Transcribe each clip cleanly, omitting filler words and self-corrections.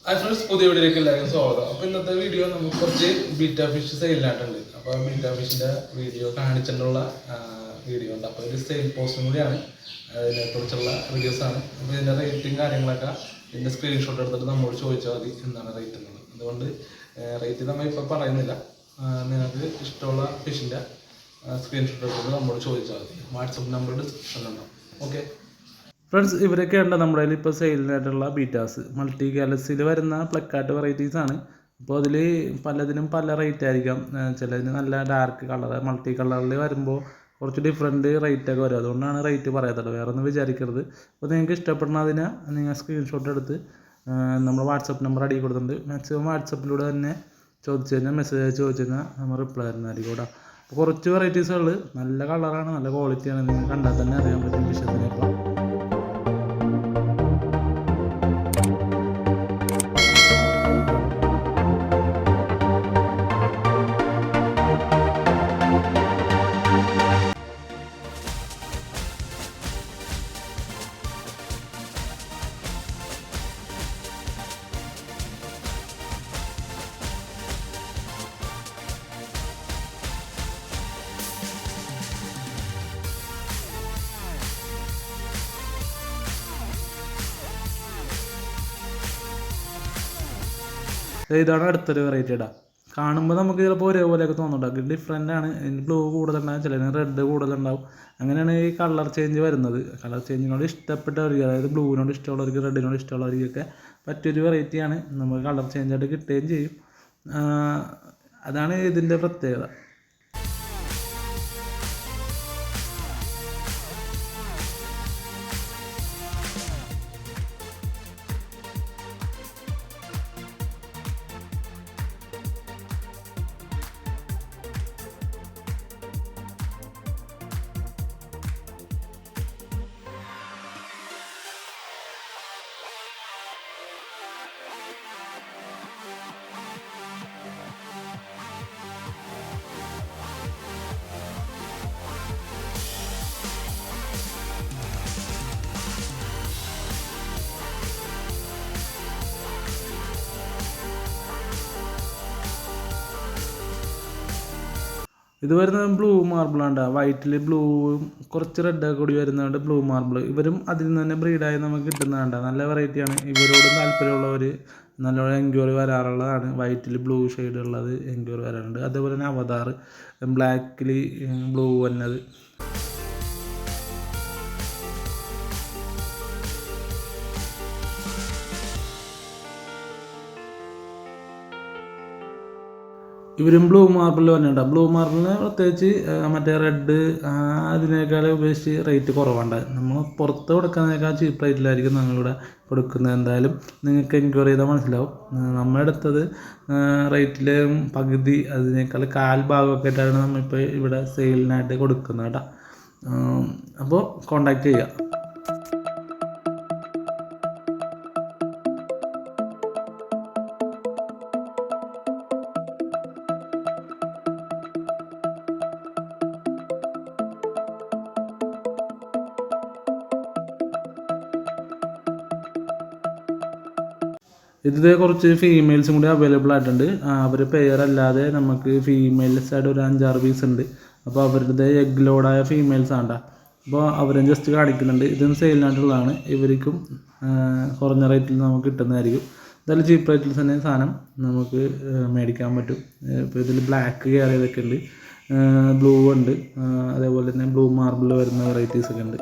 Hi friends, പുതിയ വീഡിയോയിലേക്ക് എല്ലാവർക്കും സ്വാഗതം. അപ്പോൾ ഇന്നത്തെ വീഡിയോ നമുക്ക് കുറച്ച് ബീറ്റ ഫിഷ് സെയിലായിട്ടുണ്ട്. അപ്പോൾ ബീറ്റ ഫിഷിൻ്റെ വീഡിയോ കാണിച്ചിട്ടുള്ള വീഡിയോ ഉണ്ട്. അപ്പോൾ ഇത് സെയിൽ പോസ്റ്റും കൂടിയാണ്, അതിനെക്കുറിച്ചുള്ള വീഡിയോസാണ്. അപ്പോൾ ഇതിൻ്റെ റേറ്റും കാര്യങ്ങളൊക്കെ ഇതിൻ്റെ സ്ക്രീൻഷോട്ട് എടുത്തിട്ട് നമ്മോട് ചോദിച്ചാൽ മതി എന്താണ് റേറ്റ് എന്നുള്ളത്. അതുകൊണ്ട് റേറ്റ് നമ്മൾ ഇപ്പോൾ പറയുന്നില്ല. നിങ്ങൾക്ക് ഇഷ്ടമുള്ള ഫിഷിൻ്റെ സ്ക്രീൻഷോട്ട് എടുത്തിട്ട് നമ്മോട് ചോദിച്ചാൽ മതി. വാട്സപ്പ് നമ്പർ ഡിസ്ക്രിപ്ഷനിലുണ്ടാവും. ഓക്കെ ഫ്രണ്ട്സ്, ഇവരൊക്കെയാണ് നമ്മുടെ കയ്യിൽ ഇപ്പോൾ സെയിലിനായിട്ടുള്ള ബീറ്റാസ്. മൾട്ടി ഗാലക്സിയിൽ വരുന്ന പ്ലക്കാർട്ട് വെറൈറ്റീസാണ്. അപ്പോൾ അതിൽ പലതിനും പല റേറ്റ് ആയിരിക്കാം. ചിലതിന് നല്ല ഡാർക്ക് കളർ, മൾട്ടി കളറിൽ വരുമ്പോൾ കുറച്ച് ഡിഫറെൻറ്റ് റേറ്റൊക്കെ വരും. അതുകൊണ്ടാണ് റേറ്റ് പറയാത്തത്, വേറെ ഒന്നും വിചാരിക്കരുത്. അപ്പോൾ നിങ്ങൾക്ക് ഇഷ്ടപ്പെടുന്നതിന് നിങ്ങൾ സ്ക്രീൻഷോട്ട് എടുത്ത് നമ്മൾ വാട്സപ്പ് നമ്പർ അടിയിൽ കൊടുത്തിട്ടുണ്ട്. മാക്സിമം വാട്സപ്പിലൂടെ തന്നെ ചോദിച്ചു കഴിഞ്ഞാൽ, മെസ്സേജ് അയച്ച് ചോദിച്ചു കഴിഞ്ഞാൽ നമ്മൾ റിപ്ലൈ തരുന്നതായിരിക്കും കേട്ടോ. അപ്പോൾ കുറച്ച് വെറൈറ്റീസുകൾ നല്ല കളറാണ്, നല്ല ക്വാളിറ്റിയാണ്. നിങ്ങൾ കണ്ടാൽ തന്നെ അറിയാൻ പറ്റും വിഷയത്തിനെ. ഇപ്പോൾ ഇതാണ് അടുത്തൊരു വെറൈറ്റി ഇടാം. കാണുമ്പോൾ നമുക്ക് ചിലപ്പോൾ ഒരേപോലെയൊക്കെ തോന്നുന്നുണ്ടാകും. ഡിഫറെൻ്റ് ആണ്. ബ്ലൂ കൂടുതലുണ്ടാകും, ചിലതിന് റെഡ് കൂടുതലുണ്ടാവും. അങ്ങനെയാണ് ഈ കളർ ചേഞ്ച് വരുന്നത്. കളർ ചേഞ്ചിനോട് ഇഷ്ടപ്പെട്ടവർക്ക്, അതായത് ബ്ലൂവിനോട് ഇഷ്ടമുള്ളവർക്ക്, റെഡിനോട് ഇഷ്ടമുള്ളവർക്കൊക്കെ പറ്റിയൊരു വെറൈറ്റിയാണ്. നമുക്ക് കളർ ചേഞ്ചായിട്ട് കിട്ടുകയും ചെയ്യും. അതാണ് ഇതിൻ്റെ പ്രത്യേകത. ഇത് വരുന്നത് ബ്ലൂ മാർബിളാണ്. വൈറ്റിൽ ബ്ലൂവും കുറച്ച് റെഡൊക്കെ കൂടി വരുന്നതുകൊണ്ട് ബ്ലൂ മാർബിൾ. ഇവരും അതിൽ നിന്ന് തന്നെ ബ്രീഡായി നമുക്ക് കിട്ടുന്നതാണ്. നല്ല വെറൈറ്റിയാണ്. ഇവരോടും താല്പര്യമുള്ളവർ നല്ലോണം എൻക്വയറി വരാറുള്ളതാണ്. വൈറ്റിൽ ബ്ലൂ ഷെയ്ഡ് ഉള്ളത് എൻക്വയറി വരാറുണ്ട്. അതേപോലെ തന്നെ അവതാർ ബ്ലാക്കിൽ ബ്ലൂ വന്നത്. ഇവരും ബ്ലൂ മാർബിൾ തന്നെയുണ്ടാവും. ബ്ലൂ മാർബിളിന് പ്രത്യേകിച്ച് മറ്റേ റെഡ് അതിനേക്കാൾ ഉപേക്ഷിച്ച് റേറ്റ് കുറവുണ്ട്. നമ്മൾ പുറത്ത് കൊടുക്കുന്നതിനേക്കാൾ ചീപ്പ് റേറ്റിലായിരിക്കും നമ്മളിവിടെ കൊടുക്കുന്നത്. എന്തായാലും നിങ്ങൾക്ക് എൻക്വയറി ചെയ്താൽ മനസ്സിലാവും. നമ്മളെടുത്തത് റേറ്റിൽ പകുതി, അതിനേക്കാൾ കാൽ ഭാഗമൊക്കെ ആയിട്ടാണ് നമ്മളിപ്പോൾ ഇവിടെ സെയിലിനായിട്ട് കൊടുക്കുന്നത് കേട്ടോ. അപ്പോൾ കോണ്ടാക്ട് ചെയ്യുക. ഇതിൽ കുറച്ച് ഫീമെയിൽസും കൂടി അവൈലബിൾ ആയിട്ടുണ്ട്. അവർ പെയറല്ലാതെ നമുക്ക് ഫീമെയിൽസായിട്ട് ഒരു 5-6 പീസ് ഉണ്ട്. അപ്പോൾ അവരുടെ എഗ് ലോഡായ ഫീമെയിൽസ് ആണ്. അപ്പോൾ അവരും ജസ്റ്റ് കാണിക്കുന്നുണ്ട്. ഇതും സെയിലിനായിട്ടുള്ളതാണ്. ഇവർക്കും കുറഞ്ഞ റേറ്റിൽ നമുക്ക് കിട്ടുന്നതായിരിക്കും. എന്തായാലും ചീപ്പ് റേറ്റിൽ തന്നെ സാധനം നമുക്ക് മേടിക്കാൻ പറ്റും. ഇപ്പോൾ ഇതിൽ ബ്ലാക്ക് കയറിയതൊക്കെ ഉണ്ട്, ബ്ലൂ ഉണ്ട്, അതേപോലെ തന്നെ ബ്ലൂ മാർബിൾ വരുന്ന വെറൈറ്റീസൊക്കെ ഉണ്ട്.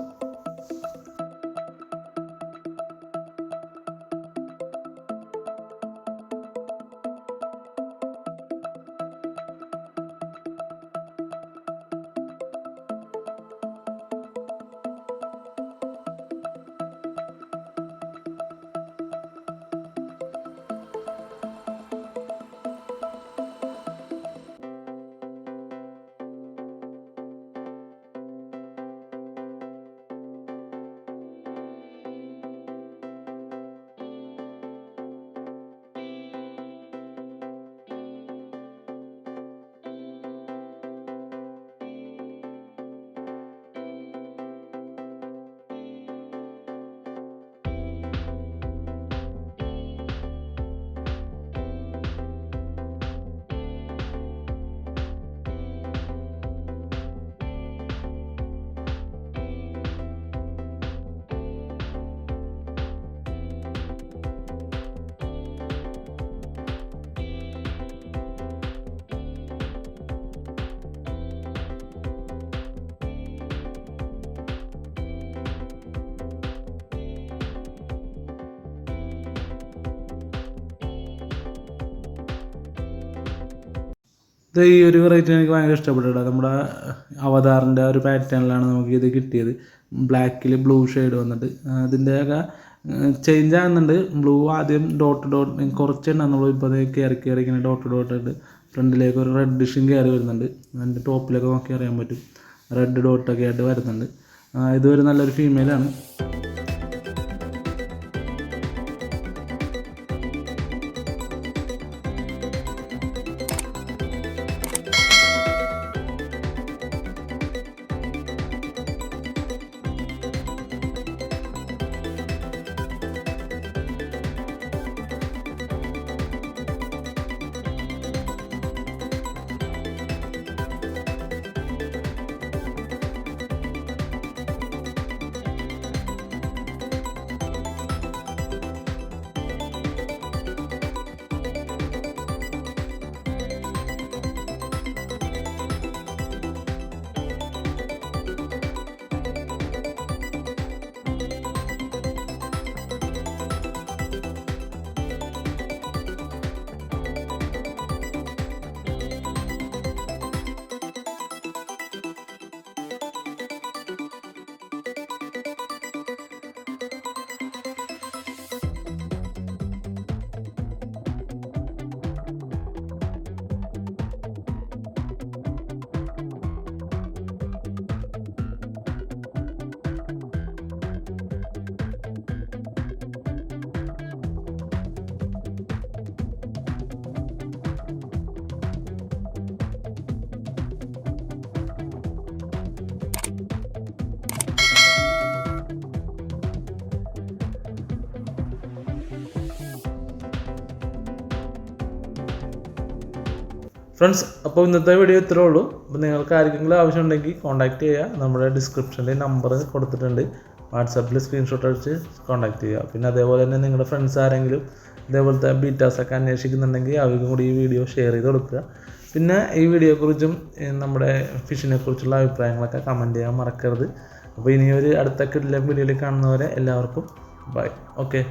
ഇത് ഈ ഒരു വെറൈറ്റി എനിക്ക് ഭയങ്കര ഇഷ്ടപ്പെട്ടു. നമ്മുടെ അവതാറിൻ്റെ ഒരു പാറ്റേണിലാണ് നമുക്ക് ഇത് കിട്ടിയത്. ബ്ലാക്കിൽ ബ്ലൂ ഷെയ്ഡ് വന്നിട്ട് അതിൻ്റെയൊക്കെ ചേഞ്ച് ആകുന്നുണ്ട്. ബ്ലൂ ആദ്യം ഡോട്ട് കുറച്ച് ഉണ്ടാകുന്നുള്ളൂ. ഇപ്പോൾ അത് കയറി ഇങ്ങനെ ഡോട്ട് ഇട്ട് ഫ്രണ്ടിലേക്ക് ഒരു റെഡിഷും കയറി വരുന്നുണ്ട്. അതിൻ്റെ ടോപ്പിലൊക്കെ നോക്കി അറിയാൻ പറ്റും റെഡ് ഡോട്ടൊക്കെ ആയിട്ട് വരുന്നുണ്ട്. ഇതൊരു നല്ലൊരു ഫീമെയിലാണ്. ഫ്രണ്ട്സ്, അപ്പോൾ ഇന്നത്തെ വീഡിയോ ഇത്രേ ഉള്ളൂ. അപ്പോൾ നിങ്ങൾക്ക് ആർക്കെങ്കിലും ആവശ്യമുണ്ടെങ്കിൽ കോൺടാക്റ്റ് ചെയ്യുക. നമ്മുടെ ഡിസ്ക്രിപ്ഷനിൽ നമ്പർ കൊടുത്തിട്ടുണ്ട്. വാട്സാപ്പിൽ സ്ക്രീൻഷോട്ട് അടിച്ച് കോൺടാക്റ്റ് ചെയ്യുക. പിന്നെ അതേപോലെ തന്നെ നിങ്ങളുടെ ഫ്രണ്ട്സ് ആരെങ്കിലും ഇതേപോലത്തെ ബീറ്റാസൊക്കെ അന്വേഷിക്കുന്നുണ്ടെങ്കിൽ അവർക്കും കൂടി ഈ വീഡിയോ ഷെയർ ചെയ്ത് കൊടുക്കുക. പിന്നെ ഈ വീഡിയോയെക്കുറിച്ചും നമ്മുടെ ഫിഷിനെ കുറിച്ചുള്ള അഭിപ്രായങ്ങളൊക്കെ കമൻറ്റ് ചെയ്യാൻ മറക്കരുത്. അപ്പോൾ ഇനിയൊരു അടുത്ത കിടിലൻ വീഡിയോയിൽ കാണുന്നവരെ എല്ലാവർക്കും ബൈ. ഓക്കെ.